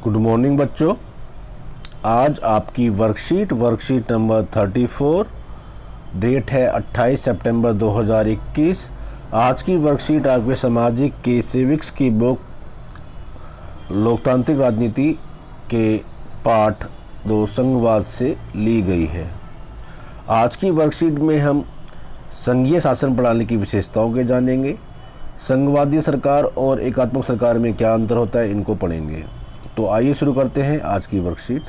Good morning बच्चों। आज आपकी वर्कशीट नंबर 34, डेट है 28 सितंबर 2021। आज की वर्कशीट आपके सामाजिक के सिविक्स की बुक लोकतांत्रिक राजनीति के पाठ 2 संघवाद से ली गई है। आज की वर्कशीट में हम संघीय शासन प्रणाली की विशेषताओं के जानेंगे। संघवादी सरकार और एकात्मक सरकार में क्या अंतर होता है, इनको पढ़ेंगे। तो आइए शुरू करते हैं आज की वर्कशीट।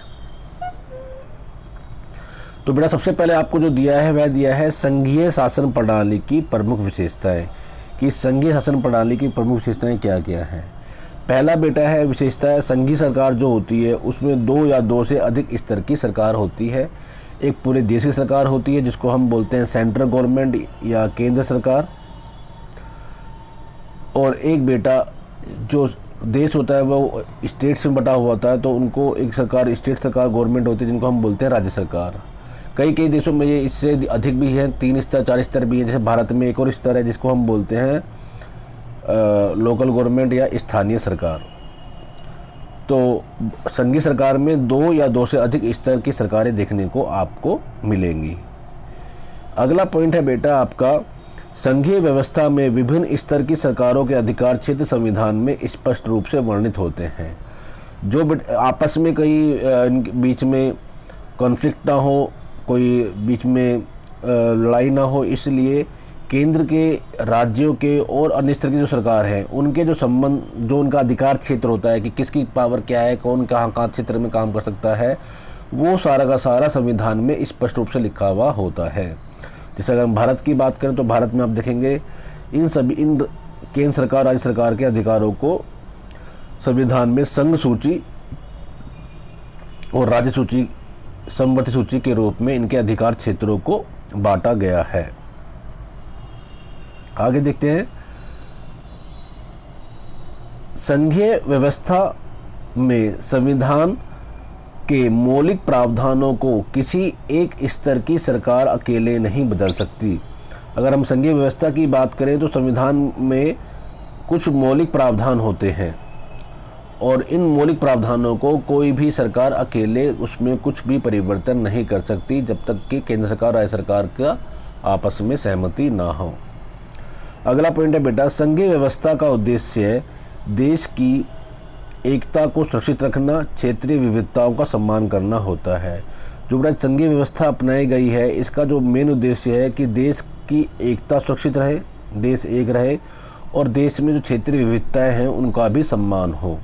तो बेटा सबसे पहले आपको जो दिया है वह दिया है संघीय शासन प्रणाली की प्रमुख विशेषताएं, कि संघीय शासन प्रणाली की प्रमुख विशेषताएं क्या क्या हैं। पहला बेटा है विशेषता है संघीय सरकार जो होती है उसमें 2 या 2 से अधिक स्तर की सरकार होती है। एक पूरे देश की सरकार होती है जिसको हम बोलते हैं सेंट्रल गवर्नमेंट या केंद्र सरकार, और एक बेटा जो देश होता है वो स्टेट्स में बटा हुआ होता है, तो उनको एक सरकार स्टेट सरकार गवर्नमेंट होती है जिनको हम बोलते हैं राज्य सरकार। कई देशों में ये इससे अधिक भी हैं, 3 स्तर 4 स्तर भी हैं। जैसे भारत में एक और स्तर है जिसको हम बोलते हैं लोकल गवर्नमेंट या स्थानीय सरकार। तो संघीय सरकार में 2 या 2 से अधिक स्तर की सरकारें देखने को आपको मिलेंगी। अगला पॉइंट है बेटा आपका, संघीय व्यवस्था में विभिन्न स्तर की सरकारों के अधिकार क्षेत्र संविधान में स्पष्ट रूप से वर्णित होते हैं। जो आपस में कई बीच में कॉन्फ्लिक्ट ना हो, कोई बीच में लड़ाई ना हो, इसलिए केंद्र के, राज्यों के और अन्य स्तर की जो सरकार है उनके जो संबंध, जो उनका अधिकार क्षेत्र होता है कि किसकी पावर क्या है, कौन कहाँ क्षेत्र में काम कर सकता है, वो सारा का सारा संविधान में स्पष्ट रूप से लिखा हुआ होता है। जैसे अगर हम भारत की बात करें तो भारत में आप देखेंगे इन केंद्र सरकार राज्य सरकार के अधिकारों को संविधान में संघ सूची और राज्य सूची, समवर्ती सूची के रूप में इनके अधिकार क्षेत्रों को बांटा गया है। आगे देखते हैं, संघीय व्यवस्था में संविधान के मौलिक प्रावधानों को किसी एक स्तर की सरकार अकेले नहीं बदल सकती। अगर हम संघीय व्यवस्था की बात करें तो संविधान में कुछ मौलिक प्रावधान होते हैं और इन मौलिक प्रावधानों को कोई भी सरकार अकेले उसमें कुछ भी परिवर्तन नहीं कर सकती जब तक कि केंद्र सरकार राज्य सरकार का आपस में सहमति ना हो। अगला पॉइंट है बेटा, संघीय व्यवस्था का उद्देश्य देश की एकता को सुरक्षित रखना, क्षेत्रीय विविधताओं का सम्मान करना होता है। जो बड़ा संघीय व्यवस्था अपनाई गई है इसका जो मेन उद्देश्य है कि देश की एकता सुरक्षित रहे, देश एक रहे और देश में जो क्षेत्रीय विविधताएं हैं उनका भी सम्मान हो,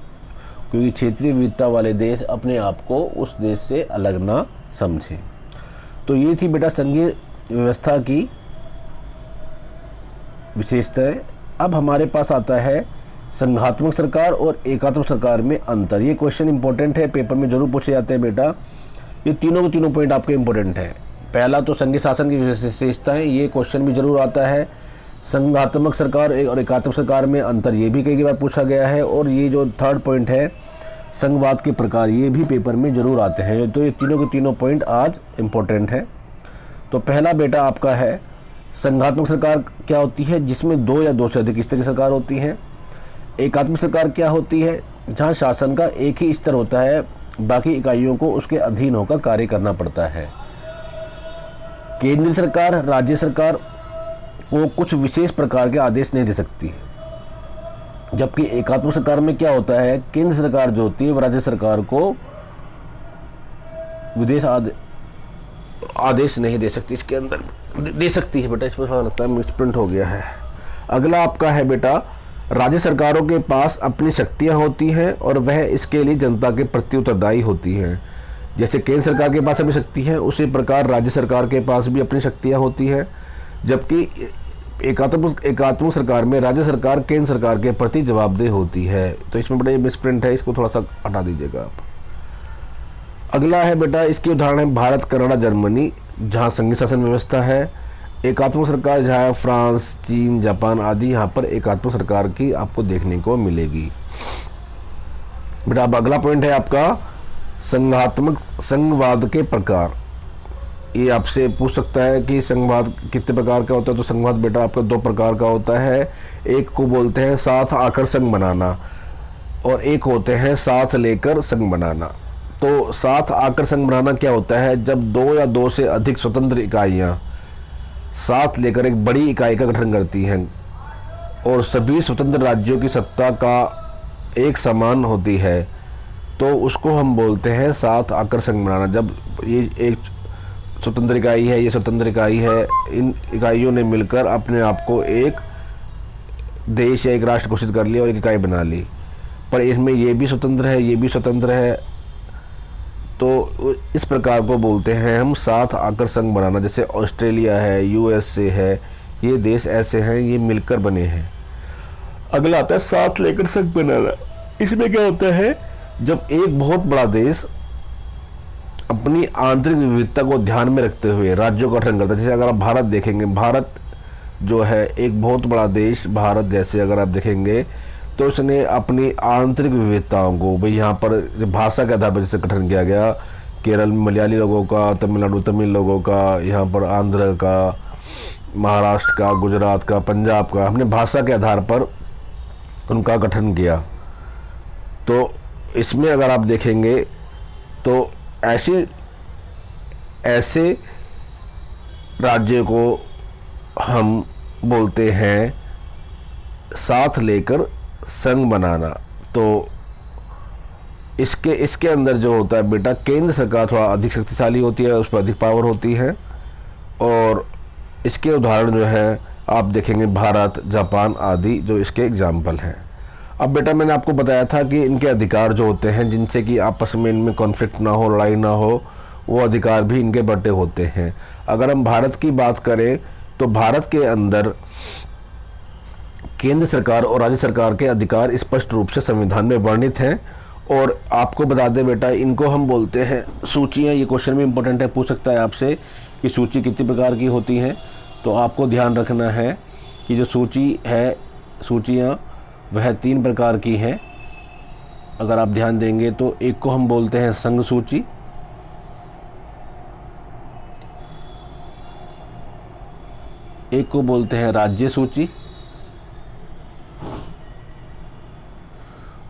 क्योंकि क्षेत्रीय विविधता वाले देश अपने आप को उस देश से अलग ना समझें। तो ये थी बेटा संघीय व्यवस्था की विशेषताएं। अब हमारे पास आता है संघात्मक सरकार और एकात्मक सरकार में अंतर। ये क्वेश्चन इंपॉर्टेंट है, पेपर में जरूर पूछे जाते हैं बेटा। ये तीनों के तीनों पॉइंट आपके इंपॉर्टेंट है। पहला तो संघीय शासन की विशेषताएं, ये क्वेश्चन भी जरूर आता है। संघात्मक सरकार और एकात्मक सरकार में अंतर, ये भी कई बार पूछा गया है। और ये जो थर्ड पॉइंट है संघवाद के प्रकार, ये भी पेपर में जरूर आते हैं। तो ये तीनों के तीनों पॉइंट आज इंपॉर्टेंट है। तो पहला बेटा आपका है संघात्मक सरकार क्या होती है, जिसमें 2 या 2 से अधिक स्तर की सरकार होती है। एकात्मक सरकार क्या होती है, जहां शासन का एक ही स्तर होता है, बाकी इकाइयों को उसके अधीन होकर कार्य करना पड़ता है। केंद्रीय सरकार राज्य सरकार को कुछ विशेष प्रकार के आदेश नहीं दे सकती है, जबकि एकात्मक सरकार में क्या होता है, केंद्र सरकार जो होती है वो राज्य सरकार को विदेश आदेश नहीं दे सकती। इसके अंदर दे सकती है बेटा, इसमें थोड़ा लगता है मिसप्रिंट हो गया है। अगला आपका है बेटा, राज्य सरकारों के पास अपनी शक्तियां होती हैं और वह इसके लिए जनता के प्रति उत्तरदायी होती हैं। जैसे केंद्र सरकार के पास अपनी शक्ति है, उसी प्रकार राज्य सरकार के पास भी अपनी शक्तियां होती हैं। जबकि एकात्मक सरकार में राज्य सरकार केंद्र सरकार के प्रति जवाबदेह होती है। तो इसमें बड़ा मिसप्रिंट है, इसको थोड़ा सा हटा दीजिएगा आप। अगला है बेटा, इसके उदाहरण है भारत, कनाडा, जर्मनी, जहाँ संघीय शासन व्यवस्था है। एकात्मक सरकार जहाँ फ्रांस, चीन, जापान आदि, यहाँ पर एकात्मक सरकार की आपको देखने को मिलेगी। बेटा अब अगला पॉइंट है आपका संघवाद के प्रकार। ये आपसे पूछ सकता है कि संघवाद कितने प्रकार का होता है। तो संघवाद बेटा आपका 2 प्रकार का होता है। एक को बोलते हैं साथ आकर संघ बनाना और एक होते हैं साथ लेकर संघ बनाना। तो साथ आकर संघ बनाना क्या होता है? जब दो या दो से अधिक स्वतंत्र इकाइयाँ साथ लेकर एक बड़ी इकाई का गठन करती हैं और सभी स्वतंत्र राज्यों की सत्ता का एक समान होती है, तो उसको हम बोलते हैं साथ आकर संघ बनाना। जब ये एक स्वतंत्र इकाई है, ये स्वतंत्र इकाई है, इन इकाइयों ने मिलकर अपने आप को एक देश या एक राष्ट्र घोषित कर लिया और एक इकाई बना ली, पर इसमें ये भी स्वतंत्र है, ये भी स्वतंत्र है, तो इस प्रकार को बोलते हैं हम साथ आकर संघ बनाना। जैसे ऑस्ट्रेलिया है, यूएसए है, ये देश ऐसे हैं, ये मिलकर बने हैं। अगला आता है साथ लेकर संघ बनाना। इसमें क्या होता है? जब एक बहुत बड़ा देश अपनी आंतरिक विविधता को ध्यान में रखते हुए राज्यों का गठन करता है। जैसे अगर आप भारत देखेंगे, भारत जो है एक बहुत बड़ा देश, भारत जैसे अगर आप देखेंगे तो उसने अपनी आंतरिक विविधताओं को, भाई यहाँ पर भाषा के आधार पर जैसे गठन किया गया, केरल में मलयाली लोगों का, तमिलनाडु तमिल लोगों का, यहाँ पर आंध्र का, महाराष्ट्र का, गुजरात का, पंजाब का, हमने भाषा के आधार पर उनका गठन किया। तो इसमें अगर आप देखेंगे तो ऐसे राज्य को हम बोलते हैं साथ लेकर संघ बनाना। तो इसके अंदर जो होता है बेटा, केंद्र सरकार थोड़ा अधिक शक्तिशाली होती है, उस पर अधिक पावर होती है, और इसके उदाहरण जो है आप देखेंगे भारत, जापान आदि जो इसके एग्जाम्पल हैं। अब बेटा मैंने आपको बताया था कि इनके अधिकार जो होते हैं जिनसे कि आपस में इनमें कॉन्फ्लिक्ट ना हो, लड़ाई ना हो, वो अधिकार भी इनके बटे होते हैं। अगर हम भारत की बात करें तो भारत के अंदर केंद्र सरकार और राज्य सरकार के अधिकार स्पष्ट रूप से संविधान में वर्णित हैं। और आपको बता दें बेटा, इनको हम बोलते हैं सूचियाँ। ये क्वेश्चन भी इंपॉर्टेंट है, पूछ सकता है आपसे कि सूची कितनी प्रकार की होती हैं। तो आपको ध्यान रखना है कि जो सूची है, सूचियाँ वह 3 प्रकार की हैं। अगर आप ध्यान देंगे तो एक को हम बोलते हैं संघ सूची, एक को बोलते हैं राज्य सूची,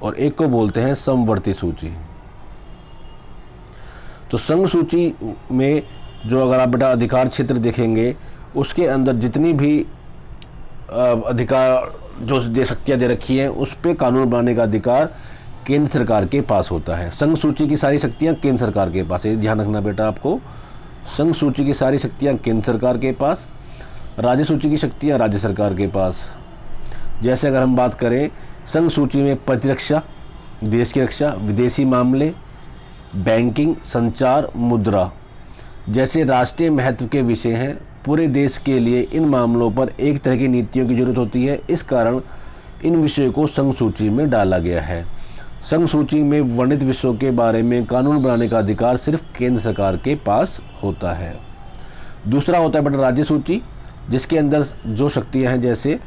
और एक को बोलते हैं समवर्ती सूची। तो संघ सूची में जो अगर आप बेटा अधिकार क्षेत्र देखेंगे, उसके अंदर जितनी भी अधिकार जो शक्तियाँ दे रखी हैं, उस पर कानून बनाने का अधिकार केंद्र सरकार के पास होता है। संघ सूची की सारी शक्तियाँ केंद्र सरकार के पास है, ये ध्यान रखना बेटा आपको। संघ सूची की सारी शक्तियाँ केंद्र सरकार के पास, राज्य सूची की शक्तियाँ राज्य सरकार के पास। जैसे अगर हम बात करें संघ सूची में प्रतिरक्षा, देश की रक्षा, विदेशी मामले, बैंकिंग, संचार, मुद्रा जैसे राष्ट्रीय महत्व के विषय हैं। पूरे देश के लिए इन मामलों पर एक तरह की नीतियों की जरूरत होती है, इस कारण इन विषयों को संघ सूची में डाला गया है। संघ सूची में वर्णित विषयों के बारे में कानून बनाने का अधिकार सिर्फ केंद्र सरकार के पास होता है। दूसरा होता है बेटा राज्य सूची, जिसके अंदर जो शक्तियां हैं जैसे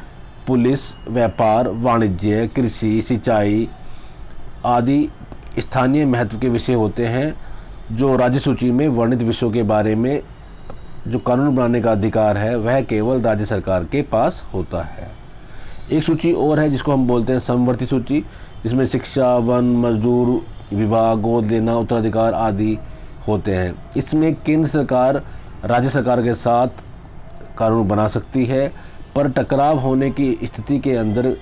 पुलिस, व्यापार, वाणिज्य, कृषि, सिंचाई आदि स्थानीय महत्व के विषय होते हैं। जो राज्य सूची में वर्णित विषयों के बारे में जो कानून बनाने का अधिकार है वह केवल राज्य सरकार के पास होता है। एक सूची और है जिसको हम बोलते हैं समवर्ती सूची, जिसमें शिक्षा, वन, मजदूर, विवाह, गोद लेना, उत्तराधिकार आदि होते हैं। इसमें केंद्र सरकार राज्य सरकार के साथ कानून बना सकती है, पर टकराव होने की स्थिति के अंदर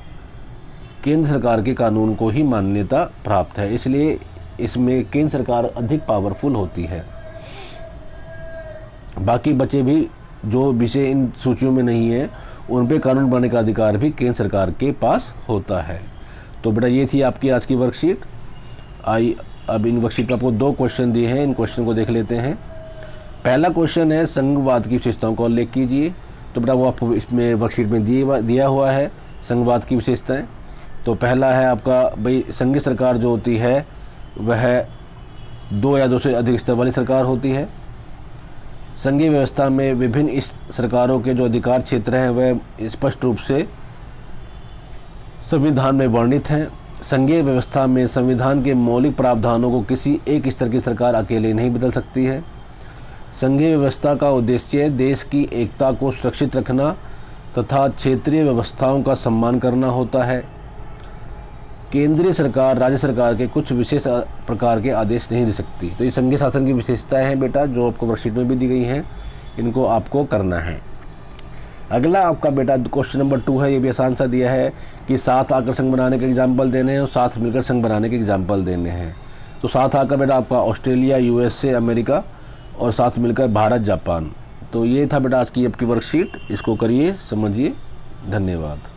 केंद्र सरकार के कानून को ही मान्यता प्राप्त है, इसलिए इसमें केंद्र सरकार अधिक पावरफुल होती है। बाकी बचे भी जो विषय इन सूचियों में नहीं है उन पे कानून बनाने का अधिकार भी केंद्र सरकार के पास होता है। तो बेटा ये थी आपकी आज की वर्कशीट। अब इन वर्कशीट पर आपको 2 क्वेश्चन दिए हैं, इन क्वेश्चन को देख लेते हैं। पहला क्वेश्चन है संघवाद की विशेषताओं को उल्लेख कीजिए। तो बेटा वो आपको इसमें वर्कशीट में दिया हुआ है संघवाद की विशेषताएं। तो पहला है आपका, भाई संघीय सरकार जो होती है वह 2 या 2 से अधिक स्तर वाली सरकार होती है। संघीय व्यवस्था में विभिन्न इस सरकारों के जो अधिकार क्षेत्र हैं वह स्पष्ट रूप से संविधान में वर्णित हैं। संघीय व्यवस्था में संविधान के मौलिक प्रावधानों को किसी एक स्तर की सरकार अकेले नहीं बदल सकती है। संघीय व्यवस्था का उद्देश्य देश की एकता को सुरक्षित रखना तथा क्षेत्रीय व्यवस्थाओं का सम्मान करना होता है। केंद्रीय सरकार राज्य सरकार के कुछ विशेष प्रकार के आदेश नहीं दे सकती। तो ये संघीय शासन की विशेषताएं हैं बेटा, जो आपको वर्कशीट में भी दी गई हैं, इनको आपको करना है। अगला आपका बेटा क्वेश्चन नंबर 2 है, ये भी आसान सा दिया है कि साथ आकर संघ बनाने के एग्जाम्पल देने हैं और साथ मिलकर संघ बनाने के एग्जाम्पल देने हैं। तो साथ आकर बेटा आपका ऑस्ट्रेलिया, USA, अमेरिका, और साथ मिलकर भारत, जापान। तो ये था बेटा आज की आपकी वर्कशीट, इसको करिए, समझिए। धन्यवाद।